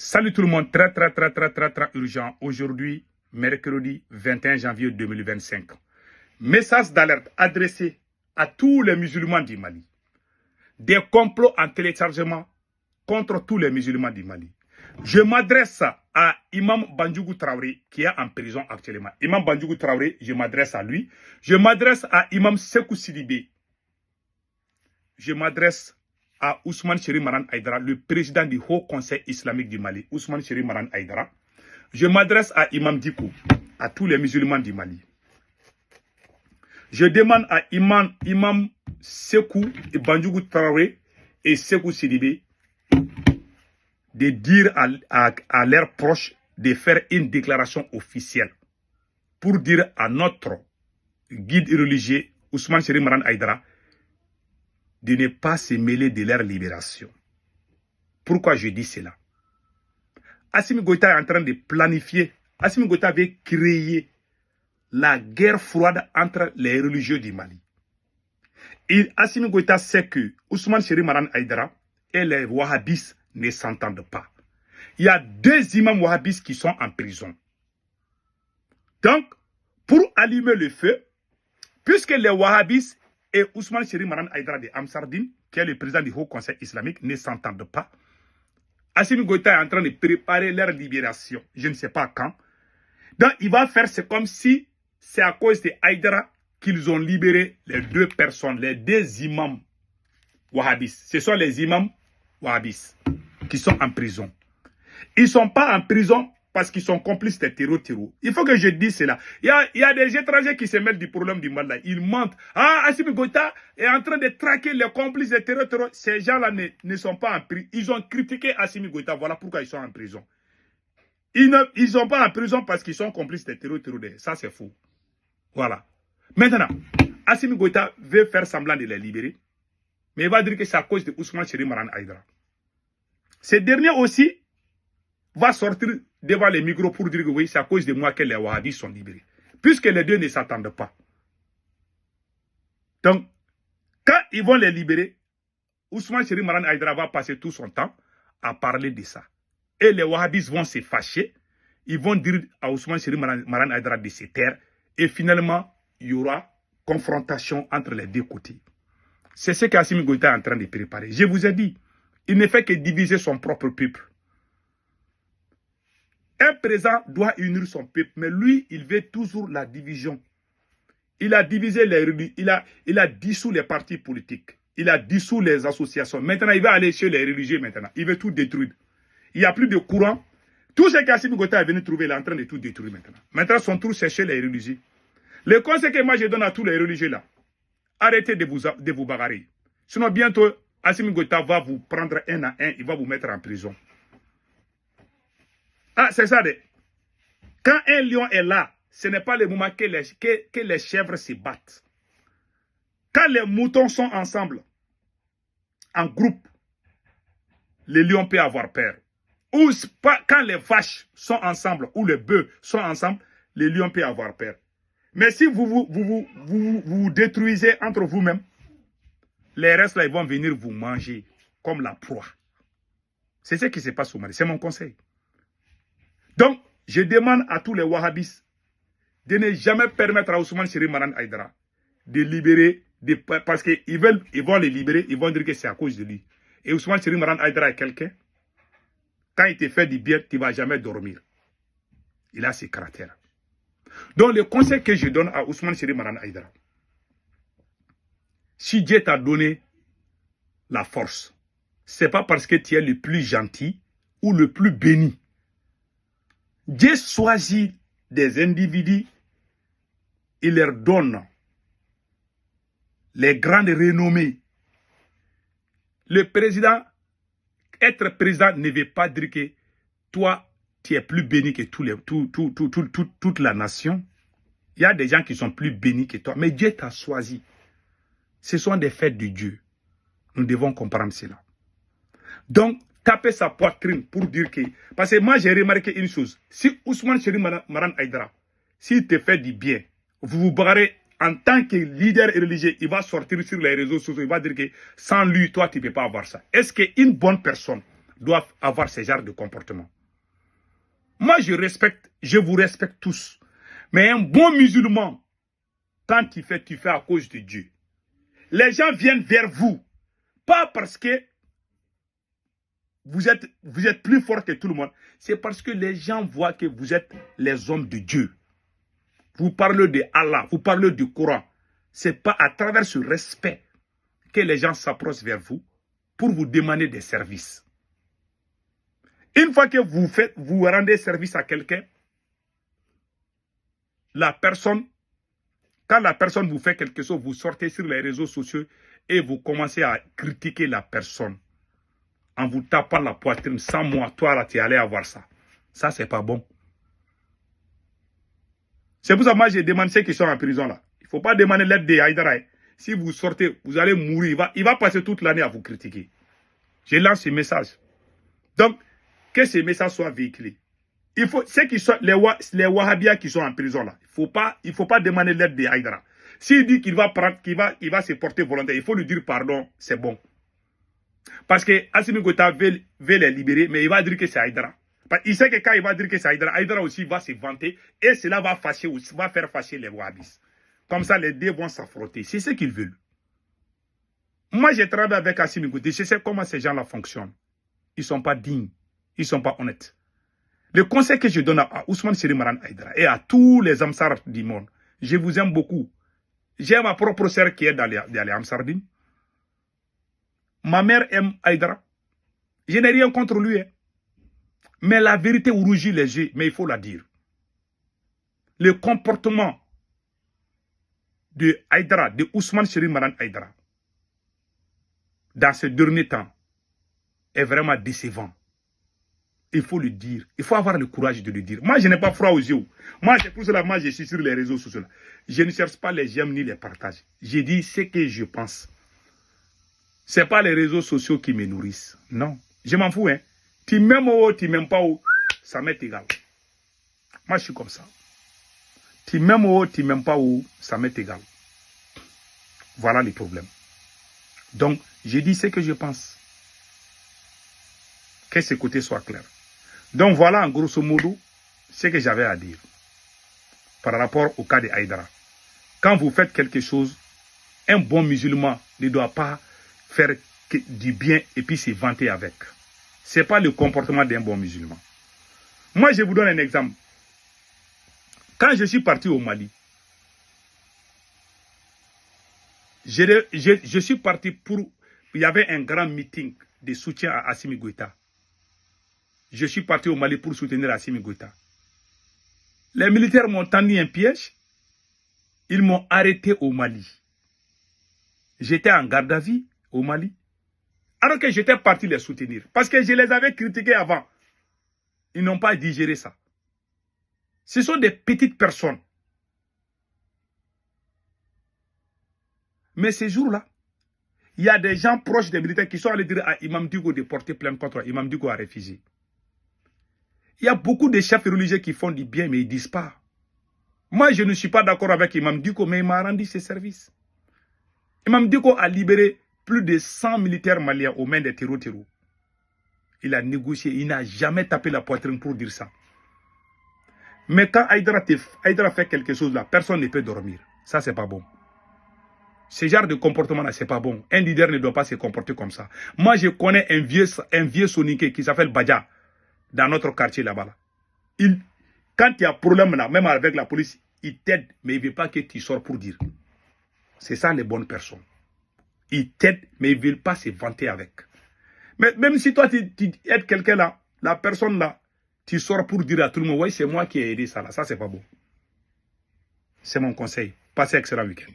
Salut tout le monde, très urgent. Aujourd'hui, mercredi 21 janvier 2025. Message d'alerte adressé à tous les musulmans du Mali. Des complots en téléchargement contre tous les musulmans du Mali. Je m'adresse à Imam Bandjougou Traoré qui est en prison actuellement. Imam Bandjougou Traoré, je m'adresse à lui. Je m'adresse à Imam Sekou Sidibé. Je m'adresse à Ousmane Cheri Maran Aïdara, le président du Haut Conseil islamique du Mali. Ousmane Cheri Maran Aïdara. Je m'adresse à Imam Diko, à tous les musulmans du Mali. Je demande à Imam Sekou et Bandjougou Traoré et Sekou Sidibé de dire à leurs proches de faire une déclaration officielle pour dire à notre guide religieux Ousmane Cheri Maran Aïdara de ne pas se mêler de leur libération. Pourquoi je dis cela? Assimi Goïta est en train de planifier, Assimi Goïta avait créé la guerre froide entre les religieux du Mali. Et Assimi Goïta sait que Ousmane Cheri Maran Aïdara et les wahhabistes ne s'entendent pas. Il y a 2 imams wahhabistes qui sont en prison. Donc, pour allumer le feu, puisque les wahhabistes et Ousmane Cheri Maran Aïdara de Amsardine, qui est le président du Haut Conseil islamique, ne s'entendent pas. Assimi Goïta est en train de préparer leur libération, je ne sais pas quand. Donc, il va faire, c'est comme si c'est à cause de Aïdara qu'ils ont libéré les 2 personnes, les 2 imams wahhabistes. Ce sont les imams wahhabistes qui sont en prison. Ils ne sont pas en prison parce qu'ils sont complices des terreaux. Il faut que je dise cela. Il y a des étrangers qui se mêlent du problème du Mali. Ils mentent. Ah, Assimi Goïta est en train de traquer les complices des terreaux. Ces gens-là ne sont pas en prison. Ils ont critiqué Assimi Goïta. Voilà pourquoi ils sont en prison. Ils ne sont pas en prison parce qu'ils sont complices des terreaux. Ça, c'est faux. Voilà. Maintenant, Assimi Goïta veut faire semblant de les libérer. Mais il va dire que c'est à cause de Ousmane Cheri Maran Aïdara. Ce dernier aussi va sortir devant les micros pour dire que oui, c'est à cause de moi que les wahhabis sont libérés. Puisque les 2 ne s'attendent pas. Donc, quand ils vont les libérer, Ousmane Cheri Maran Aïdara va passer tout son temps à parler de ça. Et les wahhabis vont se fâcher. Ils vont dire à Ousmane Cheri Maran Aïdara de se taire. Et finalement, il y aura confrontation entre les 2 côtés. C'est ce qu'Assimi Goïta est en train de préparer. Je vous ai dit, il ne fait que diviser son propre peuple. Un président doit unir son peuple, mais lui, il veut toujours la division. Il a divisé il a dissous les partis politiques. Il a dissous les associations. Maintenant, il va aller chez les religieux maintenant. Il veut tout détruire. Il n'y a plus de courant. Tout ce qu'Assimi Goïta est venu trouver, il est en train de tout détruire maintenant. Maintenant, son tour, c'est chez les religieux. Le conseil que moi je donne à tous les religieux là, arrêtez de vous bagarrer. Sinon, bientôt, Assimi Goïta va vous prendre un à un, il va vous mettre en prison. Ah, c'est ça. Quand un lion est là, ce n'est pas le moment que les chèvres se battent. Quand les moutons sont ensemble, en groupe, le lion peut avoir peur. Ou quand les vaches sont ensemble, ou les bœufs sont ensemble, le lion peut avoir peur. Mais si vous détruisez entre vous-même, les restes là, ils vont venir vous manger comme la proie. C'est ce qui se passe au Mali. C'est mon conseil. Donc, je demande à tous les wahhabistes de ne jamais permettre à Ousmane Cheri Maran Aïdara de libérer, parce qu'ils vont les libérer, ils vont dire que c'est à cause de lui. Et Ousmane Cheri Maran Aïdara est quelqu'un, quand il te fait du bien, tu ne vas jamais dormir. Il a ses caractères. Donc, le conseil que je donne à Ousmane Cheri Maran Aïdara, si Dieu t'a donné la force, ce n'est pas parce que tu es le plus gentil ou le plus béni. Dieu choisit des individus, il leur donne les grandes renommées. Le président, être président ne veut pas dire que toi, tu es plus béni que toute la nation. Il y a des gens qui sont plus bénis que toi, mais Dieu t'a choisi. Ce sont des faits de Dieu. Nous devons comprendre cela. Donc, taper sa poitrine pour dire que... Parce que moi, j'ai remarqué une chose. Si Ousmane Cheri Maran Aïdara, s'il te fait du bien, vous vous barrez en tant que leader religieux, il va sortir sur les réseaux sociaux, il va dire que sans lui, toi, tu ne peux pas avoir ça. Est-ce qu'une bonne personne doivent avoir ce genre de comportement. Moi, je vous respecte tous. Mais un bon musulman, quand tu fais à cause de Dieu. Les gens viennent vers vous, pas parce que vous êtes plus fort que tout le monde. C'est parce que les gens voient que vous êtes les hommes de Dieu. Vous parlez de Allah, vous parlez du Coran. Ce n'est pas à travers ce respect que les gens s'approchent vers vous pour vous demander des services. Une fois que vous rendez service à quelqu'un, quand la personne vous fait quelque chose, vous sortez sur les réseaux sociaux et vous commencez à critiquer la personne en vous tapant la poitrine. Sans moi, toi là, tu es allé avoir ça. Ça, c'est pas bon. C'est pour ça que moi, je demande ceux qui sont en prison là. Il ne faut pas demander l'aide de Haïdara. Si vous sortez, vous allez mourir. Il va passer toute l'année à vous critiquer. Je lance ce message. Donc, que ce message soit véhiculé. Il faut, ceux qui sont, les Wahhabias qui sont en prison là, il faut pas demander l'aide de Haïdara. S'il dit qu'il va prendre, qu'il va se porter volontaire, il faut lui dire pardon, c'est bon. Parce que Assimi Goïta veut les libérer, mais il va dire que c'est Haïdara. Il sait que quand il va dire que c'est Haïdara, Haïdara aussi va se vanter et cela va faire fâcher les Wahhabis. Comme ça, les deux vont s'affronter. C'est ce qu'ils veulent. Moi, j'ai travaillé avec Assimi Goïta. Je sais comment ces gens-là fonctionnent. Ils ne sont pas dignes. Ils ne sont pas honnêtes. Le conseil que je donne à Ousmane Seri Maran Haïdara et à tous les Amsar du monde, je vous aime beaucoup. J'ai ma propre sœur qui est dans les Amsardines. Ma mère aime Haïdara. Je n'ai rien contre lui. Hein. Mais la vérité rougit les yeux, mais il faut la dire. Le comportement de Haïdara, de Ousmane Seri Maran Haïdara, dans ce dernier temps, est vraiment décevant. Il faut le dire. Il faut avoir le courage de le dire. Moi, je n'ai pas froid aux yeux. Moi, c'est pour cela que je suis sur les réseaux sociaux. Je ne cherche pas les j'aime ni les partages. Je dis ce que je pense. Ce n'est pas les réseaux sociaux qui me nourrissent. Non. Je m'en fous. Hein. Tu m'aimes ou tu m'aimes pas, ça m'est égal. Moi, je suis comme ça. Tu m'aimes ou tu m'aimes pas, ça m'est égal. Voilà les problèmes. Donc, je dis ce que je pense. Que ce côté soit clair. Donc voilà en grosso modo ce que j'avais à dire par rapport au cas de Haïdara. Quand vous faites quelque chose, un bon musulman ne doit pas faire du bien et puis se vanter avec. Ce n'est pas le comportement d'un bon musulman. Moi, je vous donne un exemple. Quand je suis parti au Mali, je suis parti pour... Il y avait un grand meeting de soutien à Assimi Goïta. Je suis parti au Mali pour soutenir Assimi Goïta. Les militaires m'ont tendu un piège. Ils m'ont arrêté au Mali. J'étais en garde à vue au Mali. Alors que j'étais parti les soutenir. Parce que je les avais critiqués avant. Ils n'ont pas digéré ça. Ce sont des petites personnes. Mais ces jours-là, il y a des gens proches des militaires qui sont allés dire à Imam Dicko de porter plainte contre Imam Dicko a refusé. Il y a beaucoup de chefs religieux qui font du bien, mais ils ne disent pas. Moi, je ne suis pas d'accord avec Imam Dicko, mais il m'a rendu ses services. Imam Dicko a libéré plus de 100 militaires maliens aux mains des terreaux. Il a négocié, il n'a jamais tapé la poitrine pour dire ça. Mais quand Haïdara fait quelque chose là, personne ne peut dormir. Ça, c'est pas bon. Ce genre de comportement là, c'est pas bon. Un leader ne doit pas se comporter comme ça. Moi, je connais un vieux soniqué qui s'appelle Badja. Dans notre quartier là-bas. Quand il y a problème là, même avec la police, il t'aide, mais il ne veut pas que tu sors pour dire. C'est ça les bonnes personnes. Il t'aide, mais il ne veut pas se vanter avec. Mais même si toi, tu aides quelqu'un là, la personne là, tu sors pour dire à tout le monde, ouais, c'est moi qui ai aidé ça là. Ça, c'est pas bon. C'est mon conseil. Passez un excellent week-end.